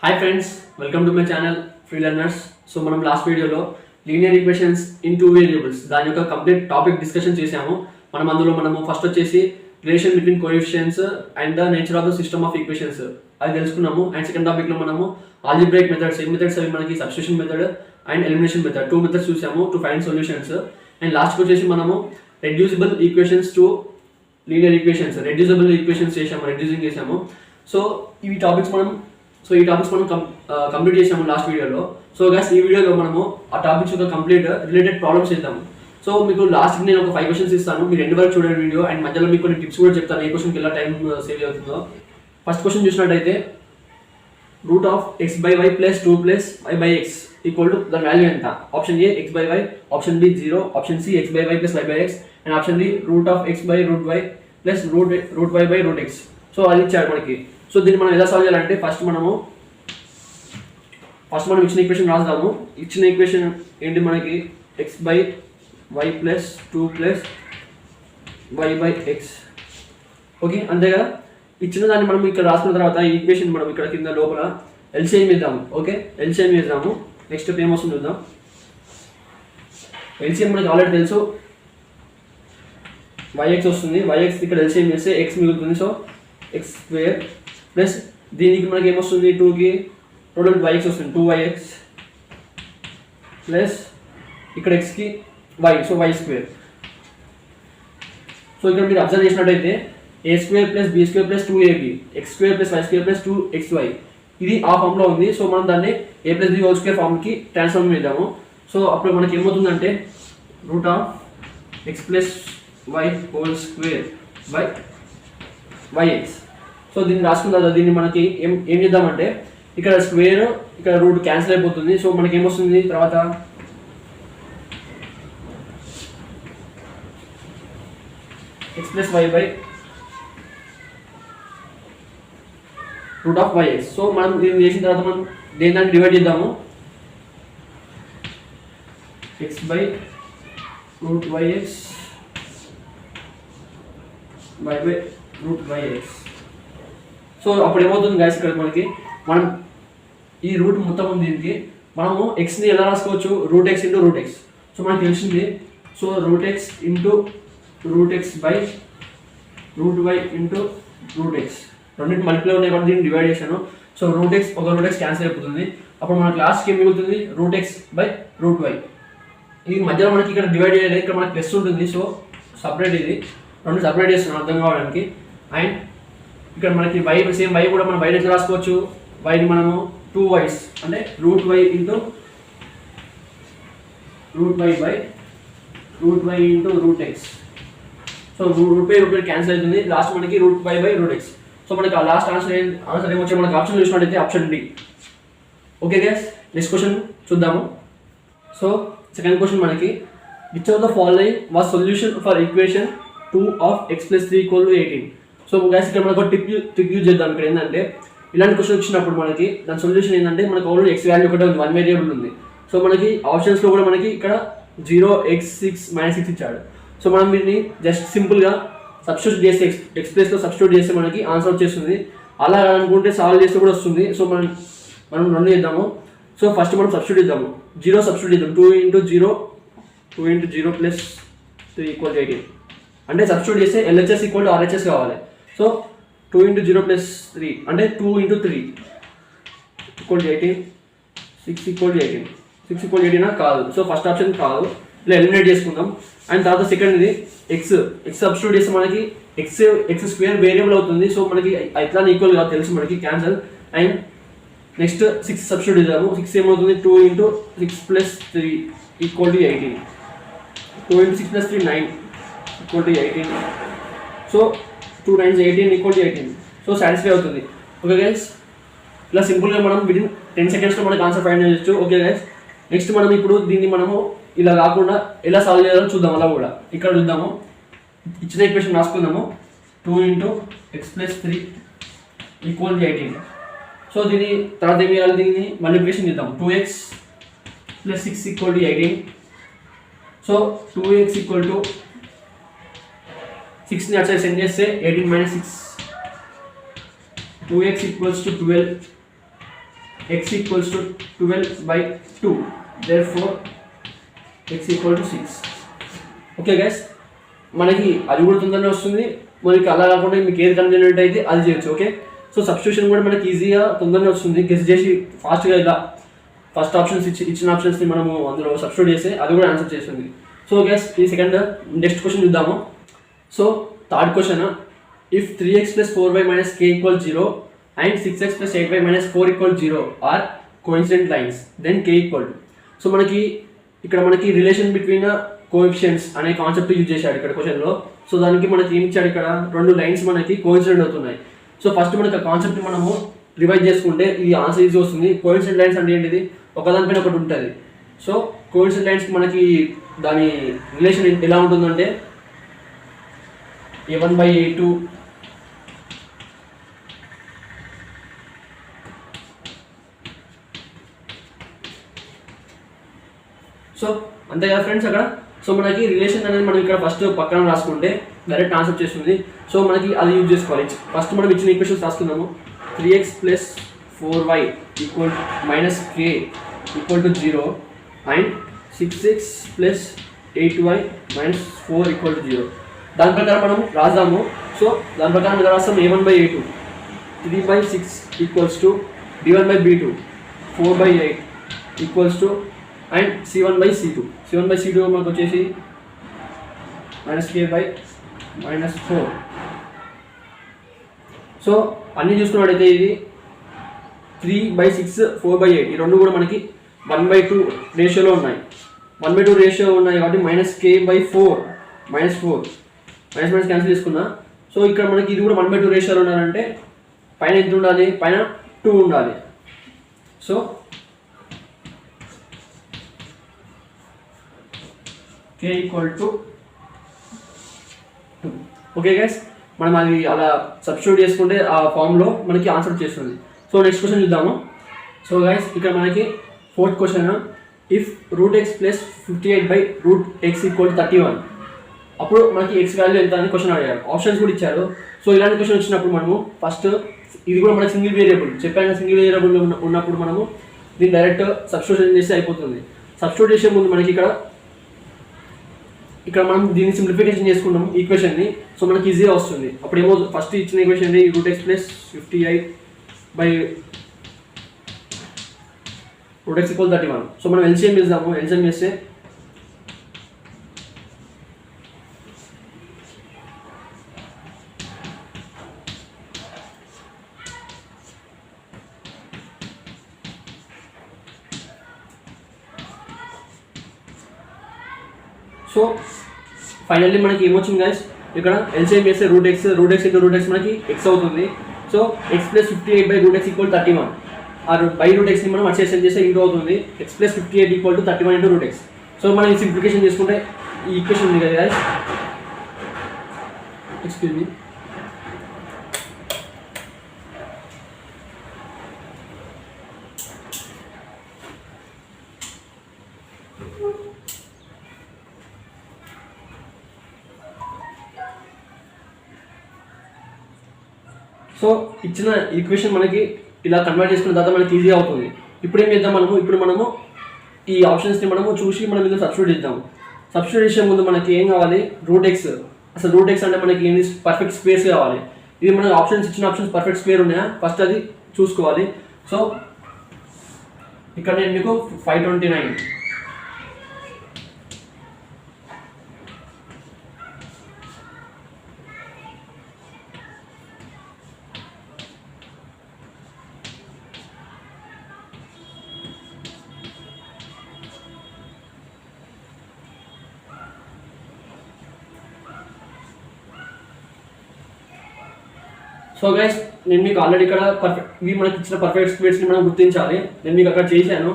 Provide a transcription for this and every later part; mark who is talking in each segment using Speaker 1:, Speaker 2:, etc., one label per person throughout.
Speaker 1: Hi friends, welcome to my channel free learners. So మనం last వీడియోలో linear equations in two variables దాని యొక్క complete topic discussion చేసాము. మనము ఫస్ట్ వచ్చేసి relation between coefficients and the nature of the system of equations అది తెలుసుకున్నాము. And second టాపిక్లో మనము ఆల్జీబ్రాయిక్ మెథడ్స్, ఏ మెథడ్స్ అవి మనకి substitution method and elimination method, two methods చూసాము టు ఫైండ్ సొల్యూషన్స్. అండ్ లాస్ట్కి వచ్చేసి మనము reducible equations to linear equations, reducible equations చేసాము, రెడ్యూసింగ్ చేసాము. సో ఈ టాపిక్స్ మనం కంప్లీట్ చేసాము లాస్ట్ వీడియోలో. సో గైస్ ఈ వీడియోలో మనము ఆ టాపిక్స్ యొక్క కంప్లీట్ రిలేటెడ్ ప్రాబ్లమ్స్ చేద్దాము. సో మీకు లాస్ట్కి నేను ఒక 5 క్వశ్చన్స్ ఇస్తాను, మీరు ఎండ్ వరకు చూడండి వీడియో. అండ్ మధ్యలో మీకు కొన్ని టిప్స్ కూడా చెప్తాను, ఏ క్వశ్చన్కి ఎలా టైం సేవ్ అవుతుందో. ఫస్ట్ క్వశ్చన్ చూసినట్టయితే root of x by y plus 2 plus y by x equal to దాని వాల్యూ ఎంత? Option A x by y, option B 0, option C x by y plus y by x, and option D root of x by root y plus root y by root x. So అది ఇచ్చాడు మనకి. So దీన్ని మనం ఎలా solve చేయాలంటే first మనం ఇచ్చిన equation రాద్దాము. ఇచ్చిన ఈక్వేషన్ ఏంటి మనకి? X by y plus 2 plus y by x. Okay, అంతే కదా. ఇచ్చిన దాన్ని మనం ఇక్కడ రాసుకున్న తర్వాత ఈ ఈక్వేషన్ మనం ఇక్కడ కింద లోపల ఎల్సిఎం వేద్దాము. ఓకే, ఎల్సిఎం వేద్దాము. నెక్స్ట్ ఏమొస్తుంది చూద్దాం. ఎల్సిఎం మనకి ఆల్రెడీ తెలుసు, వైఎక్స్ వస్తుంది. వైఎక్స్ ఇక్కడ ఎల్సిఎం వేస్తే ఎక్స్ మిగులుతుంది. సో ఎక్స్ స్క్వేర్ ప్లస్ దీనికి మనకి ఏమొస్తుంది? 2కి టోటల్ వైఎక్స్ వస్తుంది, 2yx ప్లస్ ఇక్కడ ఎక్స్కి y, so y square. So ఇక్కడ మీరు అబ్జర్వ్ చేసినట్టయితే a square plus b square plus 2ab, x square plus y square plus 2xy ఇది ఆ ఫామ్లో ఉంది. సో మనం దాన్ని a plus b whole square ఫామ్కి ట్రాన్స్ఫార్మ్ చేద్దాము. సో అప్పుడు మనకి ఏమవుతుందంటే root of x plus y whole square by y x. So దీన్ని రాసుకున్న తర్వాత దీన్ని మనకి ఏం చేద్దామంటే ఇక్కడ స్క్వేర్ ఇక్కడ రూట్ క్యాన్సిల్ అయిపోతుంది. సో మనకి ఏమొస్తుంది తర్వాత? X plus y by root of y x. So మనం దీన్ని చేసిన తర్వాత మనం దాన్ని డివైడ్ చేద్దాము. X by root y x y by root y x. So అప్పుడు ఏమవుతుంది గైస్, ఇక్కడ మనకి మనం ఈ రూట్ మొత్తం ఉంది, దీనికి మనము ఎక్స్ని ఎలా రాసుకోవచ్చు? Root x into root x. So మనకు తెలిసింది. So root x into root X by root y into root X. రెండింటి మల్టిప్లై ఉన్నాయి కాబట్టి దీన్ని డివైడ్ చేశాను. సో రూట్ ఎక్స్ ఒక రూట్ ఎక్స్ క్యాన్సిల్ అయిపోతుంది. అప్పుడు మనకు లాస్ట్కి ఏం మిగులుతుంది? Root x by root why. ఇది మధ్యలో మనకి ఇక్కడ డివైడ్ చేయలేదు, ఇక్కడ మనకి ప్లస్ ఉంటుంది. సో సపరేట్, ఇది రెండు సపరేట్ చేస్తున్నాం అర్థం కావడానికి. అండ్ ఇక్కడ మనకి వై, సేమ్ వై కూడా మనం బయట ఎట్లా రాసుకోవచ్చు? వైని మనము 2y's అంటే root y into root y by root y into root x. So root by root y cancel అవుతుంది, లాస్ట్ మనకి root y by root x. So మనకి ఆ లాస్ట్ ఆన్సర్ ఏమొచ్చే మనకి ఆప్షన్ చూసినట్టయితే option D. Okay guys, next question చూద్దాము. So second question మనకి which of the following was solution for equation 2 of x plus 3 equal to 18. So guys ఇక్కడ మనకు tip use చేద్దాం. ఇక్కడ ఏంటంటే ఇలాంటి క్వశ్చన్ వచ్చినప్పుడు మనకి దాని సొల్యూషన్ ఏంటంటే మనకు ఆల్రెడీ ఎక్స్ వాల్యూ ఒకటే ఉంది, 1 వేరియబుల్ ఉంది. సో మనకి ఆప్షన్స్లో కూడా మనకి ఇక్కడ 0, x, 6, -6 ఇచ్చాడు. సో మనం వీటిని జస్ట్ సింపుల్గా సబ్స్టిట్యూట్ చేస్తే ఎక్స్ ప్లేస్లో సబ్స్టిట్యూట్ చేస్తే మనకి ఆన్సర్ వచ్చేస్తుంది. అలా అనుకుంటే సాల్వ్ చేస్తే కూడా వస్తుంది. సో మనం రెండు చేద్దాము. సో ఫస్ట్ మనం సబ్స్టిట్యూట్ ఇద్దాము, 0 సబ్స్టిట్యూట్ ఇద్దాం. 2 × 0 ప్లస్ 3 ఈక్వల్ 18. అంటే సబ్స్టిట్యూట్ చేస్తే LHS ఈక్వల్ టు RHS కావాలి. సో 2 × 0 ప్లస్ 3 అంటే 2 × 3 ఈక్వల్ 18, 6 ఈక్వల్ 18. 6 ఈక్వల్ 18 కాదు. సో ఫస్ట్ ఆప్షన్ కాదు, ఇలా ఎలిమినేట్ చేసుకుందాం. అండ్ తర్వాత సెకండ్ ఇది ఎక్స్ సబ్స్టిట్యూట్ చేస్తే మనకి ఎక్స్ స్క్వేర్ వేరియబుల్ అవుతుంది. సో మనకి ఎట్లా ఈక్వల్ కాదు తెలుసు మనకి, క్యాన్సల్. అండ్ నెక్స్ట్ 6 సబ్స్టిట్యూట్ చేద్దాము. 6 ఏమవుతుంది? 2 × 6 plus 3 equal to 18. 2 × 6 plus 3 9 equal to 18. So 2 9 18 equal to 18. So satisfy అవుతుంది. ఓకే గైస్, ఇలా సింపుల్గా మనం విదిన్ 10 సెకండ్స్లో మనకి ఆన్సర్ ఫైండ్ చేయొచ్చు. ఓకే గైస్, నెక్స్ట్ మనం ఇప్పుడు దీన్ని మనము ఇలా కాకుండా ఎలా సాల్వ్ చేయాలో చూద్దాం. అలా కూడా ఇక్కడ చూద్దాము. ఇచ్చిన ఈక్వేషన్ రాసుకుందాము. 2 × x plus 3 equal to 18. So దీని తర్వాత ఏం చేయాలి? దీన్ని మల్టిప్లికేషన్ చేద్దాం. 2x plus 6 equal to 18. So 2x equal to 6ని అటు సైడ్ సెండ్ చేస్తే 18 - 6 2x equals to 12. x equals to 12/2, therefore x equal to 6. Okay guys, మనకి అది కూడా తొందరగా వస్తుంది, మనకి అలా కాకుండా మీకు ఏది కన్వీనియంట్ అయితే అది చేయొచ్చు. ఓకే, సో సబ్స్టిట్యూషన్ కూడా మనకి ఈజీగా తొందరగా వస్తుంది. గెస్ చేసి ఫాస్ట్గా ఇలా ఫస్ట్ ఆప్షన్స్ ఇచ్చిన ఆప్షన్స్ని మనము అందులో సబ్స్టిట్యూట్ చేస్తే అది కూడా ఆన్సర్ చేస్తుంది. సో గైస్, ఈ సెకండ్ నెక్స్ట్ క్వశ్చన్ చూద్దాము. So third question, if 3x + 4y - k = 0 and 6x + 8y - 4 = 0 are coincident lines, then k equal to. So మనకి ఇక్కడ మనకి రిలేషన్ బిట్వీన్ కోఎఫిషియెంట్స్ అనే కాన్సెప్ట్ యూజ్ చేశాడు ఇక్కడ క్వశ్చన్లో. సో దానికి మనకి ఏమి ఇచ్చాడు, ఇక్కడ రెండు లైన్స్ మనకి కోఇన్సిడెంట్ అవుతున్నాయి. సో ఫస్ట్ మనకి ఆ కాన్సెప్ట్ మనము రివైజ్ చేసుకుంటే ఈ ఆన్సర్ ఈజీ వస్తుంది. కోఇన్సిడెంట్ లైన్స్ అంటే ఏంటిది, ఒకదానిపైన ఒకటి ఉంటుంది. సో కోఇన్సిడెంట్ లైన్స్కి మనకి దాని రిలేషన్ ఎలా ఉంటుందంటే a1/a2 సో అంతే కదా ఫ్రెండ్స్ అక్కడ. సో మనకి రిలేషన్ అనేది మనం ఇక్కడ ఫస్ట్ పక్కన రాసుకుంటే డైరెక్ట్ ఆన్సర్ చేస్తుంది. సో మనకి అది యూజ్ చేసుకోవాలి. ఫస్ట్ మనం ఇచ్చిన equations రాసుకుందాము. 3x + 4y - k = 0 and 6x + 8y - 4 = 0. దాని ప్రకారం మనం రాద్దాము. సో దాని ప్రకారం ఇలా రాస్తాం. a1/a2 3/6 = b1/b2 4/8 = అండ్ c1/c2 మనకు వచ్చేసి -k/-4. సో అన్నీ చూసుకున్నట్టయితే ఇది 3/6 4/8 ఈ రెండు కూడా మనకి 1/2 రేషియోలో ఉన్నాయి. 1/2 రేషియో ఉన్నాయి కాబట్టి -k/4 -4 మైనస్ క్యాన్సిల్ చేసుకున్నా. సో ఇక్కడ మనకి ఇది కూడా 1/2 రేషియోలో ఉన్నారంటే పైన ఎంత ఉండాలి, పైన 2 ఉండాలి. So k = 2. ఓకే గైస్, మనం అది అలా సబ్స్టిట్యూట్ చేసుకుంటే ఆ ఫామ్లో మనకి ఆన్సర్ చేస్తుంది. సో నెక్స్ట్ క్వశ్చన్ చూద్దాము. సో గైస్, ఇక్కడ మనకి fourth question, if √x + 58/√x = 31, అప్పుడు మనకి x వాల్యూ ఎంత అని క్వశ్చన్ అడిగారు. ఆప్షన్స్ కూడా ఇచ్చారు. సో ఇలాంటి క్వశ్చన్ వచ్చినప్పుడు మనము ఫస్ట్ ఇది కూడా మనకి సింగిల్ వేరియబుల్ చెప్పాను. సింగిల్ వేరియబుల్ ఉన్నప్పుడు మనము దీన్ని డైరెక్ట్ సబ్స్టిట్యూషన్ చేస్తే అయిపోతుంది. సబ్స్టిట్యూట్ చేసే ముందు మనకి ఇక్కడ మనం దీన్ని సింప్లిఫికేషన్ చేసుకున్నాం ఈక్వేషన్ని. సో మనకి ఈజీగా వస్తుంది. అప్పుడు ఏమో ఫస్ట్ ఇచ్చిన ఈక్వేషన్ √x + 58/√x = 31. సో మనం ఎల్సిఎం చేద్దాము. ఎల్సిఎం చేస్తే సో ఫైనల్లీ మనకి ఏమొచ్చింది గైస్, ఇక్కడ ఎల్సిఎం చేస్తే √x మనకి x అవుతుంది. So x + 58/√x = 31. ఆ /√x ని మనం అడ్జస్ట్ చేస్తే ఇంటూ అవుతుంది. x + 58 = 31 × √x. సో మనం ఈ సింప్లిఫికేషన్ చేసుకుంటే ఈ ఈక్వేషన్ ఉంది కదా గైస్, ఎక్స్క్యూజ్ మీ. సో ఇచ్చిన ఈక్వేషన్ మనకి ఇలా కన్వర్ట్ చేసుకున్న తర్వాత మనకి ఈజీ అవుతుంది. ఇప్పుడు ఏం చేద్దాం ఇప్పుడు మనము ఈ ఆప్షన్స్ని మనము చూసి మనం ఇందులో సబ్స్టిట్యూట్ చేద్దాం. సబ్స్టిట్యూట్ చేసే ముందు మనకి ఏం కావాలి, √x. అసలు √x అంటే మనకి ఏంటి, పర్ఫెక్ట్ స్క్వేర్స్ కావాలి. ఇది మనకి ఆప్షన్స్ ఇచ్చిన ఆప్షన్స్ పర్ఫెక్ట్ స్క్వేర్ ఉన్నాయా ఫస్ట్ అది చూసుకోవాలి. సో ఇక్కడ నేను మీకు 529 సో గైస్, నేను మీకు ఆల్రెడీ ఇక్కడ ఇవి మనకి ఇచ్చిన పర్ఫెక్ట్ స్క్వేర్స్ని మనం గుర్తించాలి. నేను మీకు అక్కడ చేశాను.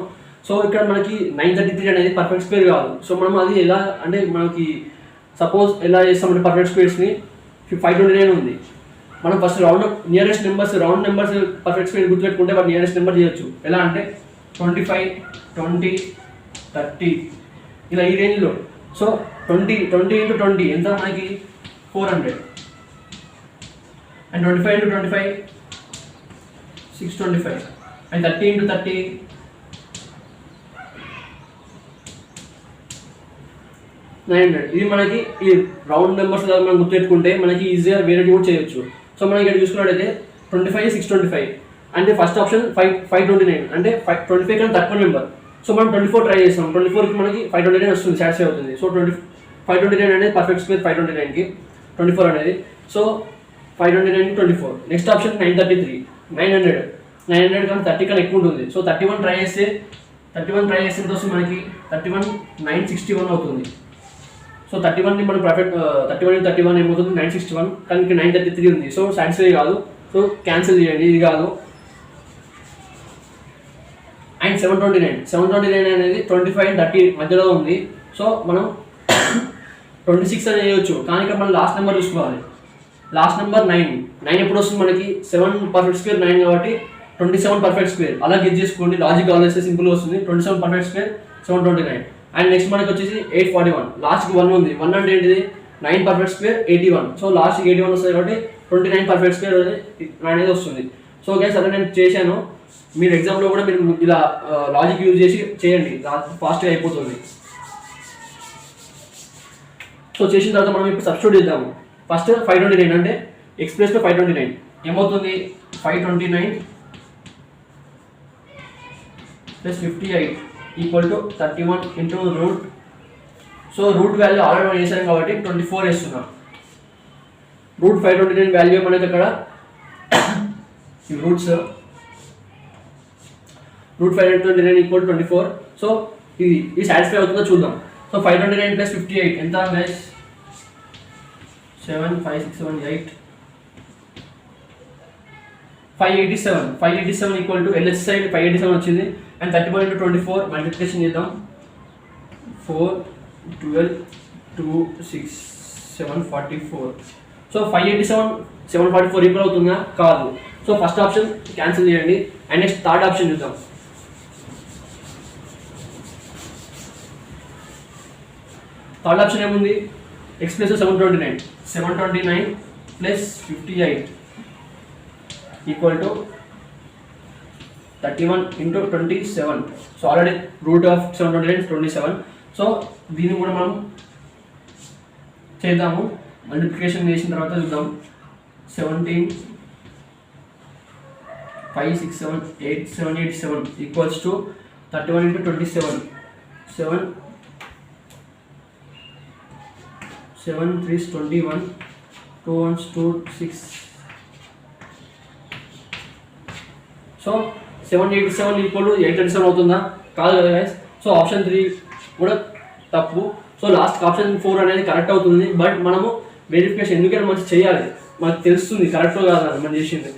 Speaker 1: సో ఇక్కడ మనకి 933 అనేది పర్ఫెక్ట్ స్క్వేర్ కాదు. సో మనం అది ఎలా అంటే మనకి సపోజ్ ఎలా చేస్తామంటే పర్ఫెక్ట్ స్క్వేర్స్ని 529 ఉంది. మనం first round nearest numbers perfect square గుర్తుపెట్టుకుంటే వాటి నియరెస్ట్ నెంబర్ చేయొచ్చు. ఎలా అంటే 25, 20, 30 ఇలా ఈ రేంజ్లో. సో 20 × 20 ఎంత మనకి 400 అండ్ 25 × 25 625 అండ్ 30 into 30 900. ఇది మనకి ఈ రౌండ్ నెంబర్స్ మనం గుర్తుపెట్టుకుంటే మనకి ఈజీగా వేరే కూడా చేయొచ్చు. సో మనం ఇక్కడ చూసుకున్నట్టయితే 25 625 అంటే ఫస్ట్ ఆప్షన్ 529 అంటే 25 కన్నా తక్కువ నెంబర్. సో మనం 24 ట్రై చేస్తాం. 24కి మనకి 529 వస్తుంది, సాటిస్ఫై అవుతుంది. సో 529 అనేది పర్ఫెక్ట్ స్క్వేర్ 529కి 24 అనేది. సో 529 24. నెక్స్ట్ ఆప్షన్ 933 900 కన్నా 30 కన్నా ఎక్కువ ఉంటుంది. సో 31 ట్రై చేస్తే ఎంత వస్తుంది మనకి 31 961 అవుతుంది. సో 31ని మనం పర్ఫెక్ట్ 31 ఏమవుతుంది 961, కానీ 933 ఉంది. సో సాటిస్ఫై కాదు. సో క్యాన్సిల్ చేయండి, ఇది కాదు. అండ్ 729 అనేది 25 and 30 మధ్యలో ఉంది. సో మనం 26 అని చేయొచ్చు, కానీ ఇక్కడ మనం లాస్ట్ నెంబర్ చూసుకోవాలి. లాస్ట్ నెంబర్ 9 ఎప్పుడు వస్తుంది మనకి 7 పర్ఫెక్ట్ స్క్వేర్ 9 కాబట్టి 27 పర్ఫెక్ట్ స్క్వేర్. అలా గెట్ చేసుకోండి, లాజిక్ ఆలోచిస్తే సింపుల్ వస్తుంది. 27 పర్ఫెక్ట్ స్క్వేర్ 729. అండ్ నెక్స్ట్ మనకి వచ్చేసి 841, లాస్ట్కి 1 ఉంది. 1 అంటే ఏంటిది 9 పర్ఫెక్ట్ స్క్వేర్ 81. సో లాస్ట్కి 81 వస్తుంది కాబట్టి 29 పర్ఫెక్ట్ స్క్వేర్ అనేది వస్తుంది. సో గైస్ అలా నేను చేశాను. మీరు ఎగ్జామ్లో కూడా మీరు ఇలా లాజిక్ యూజ్ చేసి చేయండి, ఫాస్ట్గా అయిపోతుంది. సో చేసిన తర్వాత మనం ఇప్పుడు సబ్స్టిట్యూట్ చేద్దాము. ఫస్ట్ 529 అంటే x ప్లస్లో 529 ఏమవుతుంది 529 plus 58 equal to 31 into root. So root value already మనం చేశాం కాబట్టి 24 వేస్తున్నాం. రూట్ 529 వాల్యూ మనకి అక్కడ రూట్స్ రూట్ 529 ఈక్వల్ 24. సో ఇది సాటిస్ఫై అవుతుందో చూద్దాం. సో 529 ప్లస్ 58 ఎంత guys 7 5 6 7 8 587 equal to LHS side 587 వచ్చింది. అండ్ 31 into 24 మల్టిప్లికేషన్ చేద్దాం. 4 12 2 6 7 44. సో 587 744 ఈక్వల్ అవుతుందా కాదు. సో ఫస్ట్ ఆప్షన్ క్యాన్సిల్ చేయండి. అండ్ నెక్స్ట్ థర్డ్ ఆప్షన్ చూద్దాం. థర్డ్ ఆప్షన్ ఏముంది x plus 729 plus 58 equal to 31 into 27. So already root of 729 27. So దీన్ని కూడా మనం చేద్దాము. మల్టిప్లికేషన్ చేసిన తర్వాత చూద్దాం. 17 5 6 7 8 7 8 7 equals to 31 into 27 7 3 21 2 1 2 6. So 787 equal to 837 అవుతుందా కాదు కదా గైస్. సో ఆప్షన్ 3 కూడా తప్పు. సో లాస్ట్ ఆప్షన్ 4 అనేది కరెక్ట్ అవుతుంది. బట్ మనము వెరిఫికేషన్ ఎందుకంటే మంచి చేయాలి, మనకు తెలుస్తుంది కరెక్ట్ కాదు మనం చేసింది.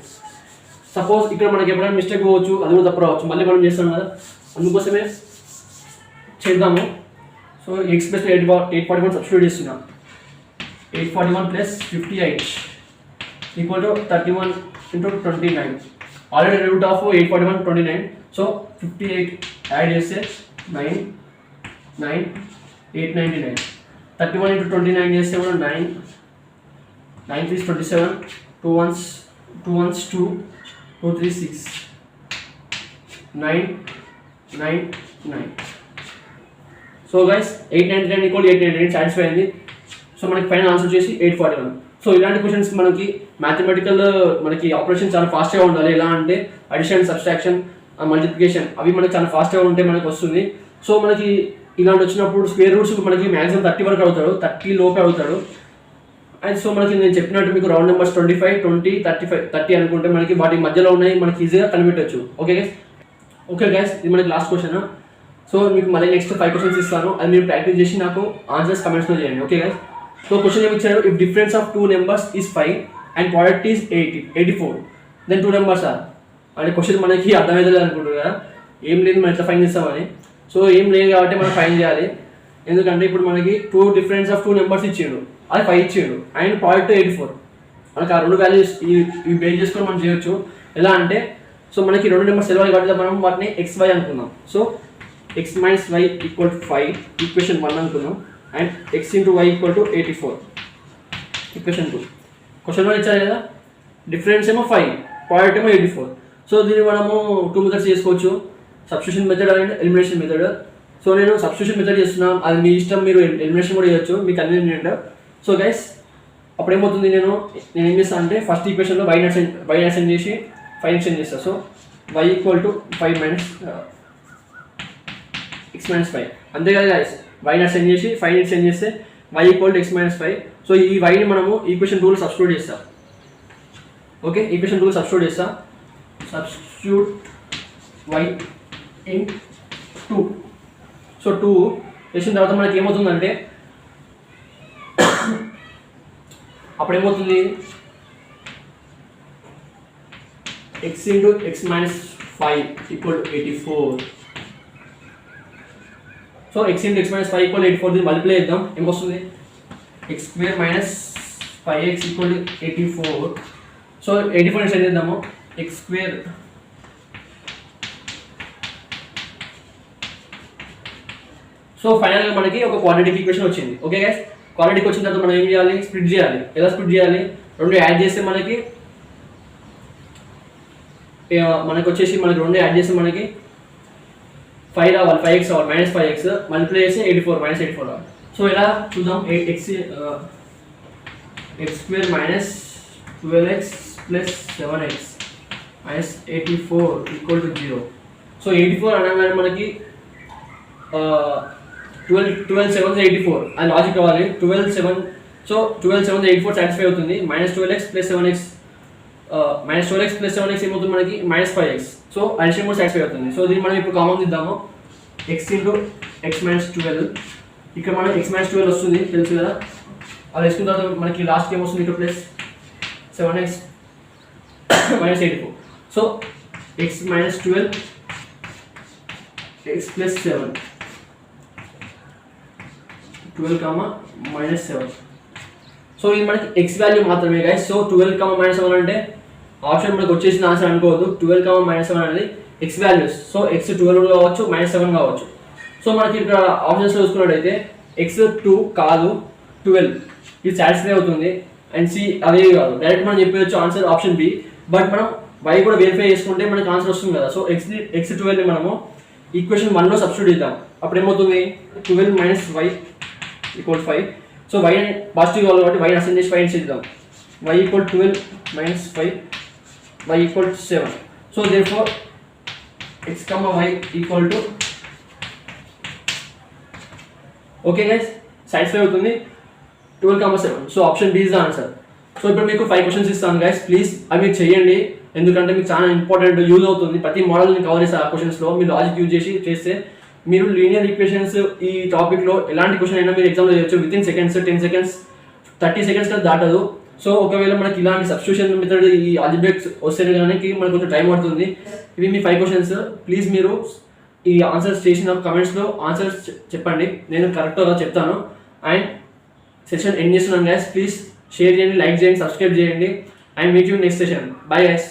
Speaker 1: సపోజ్ ఇక్కడ మనకి ఎప్పుడైనా మిస్టేక్ పోవచ్చు, అది కూడా తప్పు రావచ్చు. మళ్ళీ మనం చేస్తాం కదా, అందుకోసమే చేద్దాము. సో x ప్లస్ 841 సబ్స్టిట్యూట్ చేస్తున్నాం. 841 plus 58 equal to 31 into 29. Already root of 841 29. So 58 add చేస్తే 9 899. 31 into 29 చేస్తే కూడా 9 3 27 2 1s 2 2 3 6 9 9 9. So guys 899 equal 899 satisfy అయింది. సో మనకి ఫైనల్ ఆన్సర్ వచ్చేసి 841. సో ఇలాంటి క్వశ్చన్స్ మనకి మ్యాథమెటికల్ మనకి ఆపరేషన్ చాలా ఫాస్ట్గా ఉండాలి. ఎలా అంటే అడిషన్ సబ్స్ట్రాక్షన్ మల్టిప్లికేషన్ అవి మనకి చాలా ఫాస్ట్గా ఉంటే మనకి వస్తుంది. సో మనకి ఇలాంటి వచ్చినప్పుడు స్క్వేర్ రూట్స్ మనకి మ్యాక్సిమం 30 వరకు అవుతాడు, 30 లోపే అవుతాడు. అండ్ సో మనకి నేను చెప్పినట్టు మీకు రౌండ్ నెంబర్స్ 25 20 35 30 అనుకుంటే మనకి వాటి మధ్యలో ఉన్నాయి, మనకి ఈజీగా కనిపెట్టవచ్చు. ఓకే గైస్ ఇది మనకి లాస్ట్ క్వశ్చన్. సో మీకు మళ్ళీ నెక్స్ట్ 5 క్వశ్చన్స్ ఇస్తాను, అది మీరు ప్రాక్టీస్ చేసి నాకు ఆన్సర్స్ కమెంట్స్లో చేయండి. Okay guys. సో క్వశ్చన్ ఏమి ఇచ్చారు, if difference of 2 numbers is 5 and product is 84 then 2 numbers are. అంటే క్వశ్చన్ మనకి అర్థమవుతుంది అనుకుంటారు కదా, ఏం లేదు మనం ఎట్లా ఫైన్ చేస్తామని. సో ఏం లేదు కాబట్టి మనం ఫైన్ చేయాలి. ఎందుకంటే ఇప్పుడు మనకి డిఫరెన్స్ ఆఫ్ 2 numbers ఇచ్చాడు, అది 5 ఇచ్చాడు అండ్ product 84. మనకి ఆ రెండు వాల్యూస్ ఇవి బేస్ చేసుకొని మనం చేయొచ్చు. ఎలా అంటే సో మనకి 2 numbers తెలియాలి కాబట్టి మనం వాటిని xy అనుకుందాం. So x minus y equal to 5 equation 1 అనుకుందాం. And x into y equal to 84 equation 2. క్వశ్చన్లో ఇచ్చారు కదా, డిఫరెన్స్ ఏమో 5 పాయింట్ ఏమో 84. సో దీన్ని మనము 2 మెథడ్స్ చేసుకోవచ్చు, substitution method and elimination method. So నేను సబ్స్టిట్యూషన్ మెథడ్ చేస్తున్నాను, అది మీ ఇష్టం, మీరు ఎలిమినేషన్ కూడా చేయొచ్చు, మీకు కన్వీనియంట్. సో గైస్ అప్పుడు ఏమవుతుంది, నేను ఏం చేస్తాను అంటే ఫస్ట్ ఈక్వేషన్లో y నాట్ సెండ్ చేసి 5 ఎక్స్చేంజ్ చేస్తాను. So y equal to 5 minus x minus 5 అంతే కదా గైస్. y నాట్ సెండ్ చేసి 5 ఎక్స్చేంజ్ చేస్తే y equal to x minus 5. So ఈ yని మనము ఈక్వేషన్ 2లో సబ్స్టిట్యూట్ చేస్తాం. ఓకే, ఈక్వేషన్ 2లో సబ్స్టిట్యూట్ చేస్తా. Substitute y in 2. సో 2 చేసిన తర్వాత మనకి ఏమవుతుందంటే అప్పుడు ఏమవుతుంది, x into x minus 5 equal to 84. So x into x minus 5 equal 84, దీన్ని మల్టిప్లై చేద్దాం, ఏమొస్తుంది x square minus 5x equal to 84. So 84 extend చేద్దాము, x స్క్వేర్ సో ఫైనల్గా మనకి ఒక క్వాడ్రాటిక్ ఈక్వేషన్ వచ్చింది. ఓకే గైస్, క్వాడ్రాటిక్ వచ్చిన తర్వాత మనం ఏం చేయాలి, స్ప్లిట్ చేయాలి. ఎలా స్ప్లిట్ చేయాలి, 2 యాడ్ చేస్తే మనకి వచ్చేసి మనకి 2 యాడ్ చేస్తే మనకి 5 రావాలి, 5x రావాలి, మైనస్ 5x మల్టిప్లై చేస్తే 84 మైనస్ 84 రావాలి. సో ఇలా చూద్దాం, x square minus 12x plus 7x minus 84 equal to 0. So 84 అనగానే మనకి 12 7 84 అది లాజిక్ కావాలి. 12 7 సో 12 7 84 సాటిస్ఫై అవుతుంది. Minus 12x plus 7x minus 12x plus 7x ఏమవుతుంది మనకి మైనస్ 5x. సో అడిషన్ కూడా సాటిస్ఫై అవుతుంది. సో దీన్ని మనం ఇప్పుడు కామన్ ఇద్దాము, x ఇంటూ x మైనస్ 12. ఇక్కడ మనం x మైనస్ 12 వస్తుంది తెలుసు కదా, అది వేసుకున్న తర్వాత మనకి లాస్ట్కి ఏమొస్తుంది, ఇక్కడ plus 7x minus 84. So x minus 12 x plus 7 12 minus 7. So ఇది మనకి x వాల్యూ మాత్రమే గైస్. సో 12 మైనస్ 7 అంటే ఆప్షన్ మనకు వచ్చేసిన ఆన్సర్ అనుకోవద్దు. 12 మైనస్ 7 అనేది x వాల్యూస్. సో x 12 కావచ్చు, మైనస్ 7 కావచ్చు. సో మనకి ఇక్కడ ఆప్షన్స్లో చూసుకున్నట్టయితే x 2 కాదు 12 ఇది సాటిస్ఫై అవుతుంది, అండ్ సి అదే కాదు. డైరెక్ట్ మనం చెప్పవచ్చు ఆన్సర్ ఆప్షన్ బి. బట్ మనం y కూడా వెరిఫై చేసుకుంటే మనకి ఆన్సర్ వస్తుంది కదా. సో x 12ని మనము ఈక్వేషన్ 1లో సబ్స్టిట్యూట్ ఇద్దాం. అప్పుడు ఏమవుతుంది, 12 minus y equal 5. So y positive కావాలి కాబట్టి y అసెండ్ చేసి 5 చేద్దాం. y equal 12 minus 5 y equal 7. So therefore x, y equal to okay guys satisfy అవుతుంది 12, 7. So option B is the answer. So ఇప్పుడు మీకు 5 క్వశ్చన్స్ ఇస్తాను గైస్, ప్లీజ్ అవి మీరు చేయండి, ఎందుకంటే మీకు చాలా ఇంపార్టెంట్ యూజ్ అవుతుంది. ప్రతి మోడల్ని కవర్ చేస్తే ఆ క్వశ్చన్స్లో మీరు లాజిక్ యూజ్ చేస్తే మీరు లీనియర్ ఈక్వేషన్స్ ఈ టాపిక్లో ఎలాంటి క్వశ్చన్ అయినా మీరు ఎగ్జామ్లో చేయొచ్చు. వితిన్ సెకండ్స్, 10 సెకండ్స్, 30 సెకండ్స్ కదా దాటదు. సో ఒకవేళ మనకి ఇలాంటి సబ్స్టిట్యూషన్ మెథడ్ ఈ ఆల్జిబ్రాస్ వస్తేనే కానీ మనకు కొంచెం టైం పడుతుంది. ఇవి మీ 5 క్వశ్చన్స్. ప్లీజ్ మీరు ఈ ఆన్సర్స్ చేసిన కమెంట్స్లో ఆన్సర్స్ చెప్పండి, నేను కరెక్ట్గా చెప్తాను. అండ్ సెషన్ ఎండ్ చేస్తున్నాను గైస్, ప్లీజ్ షేర్ చేయండి, లైక్ చేయండి, సబ్స్క్రైబ్ చేయండి. And meet you next session. Bye guys.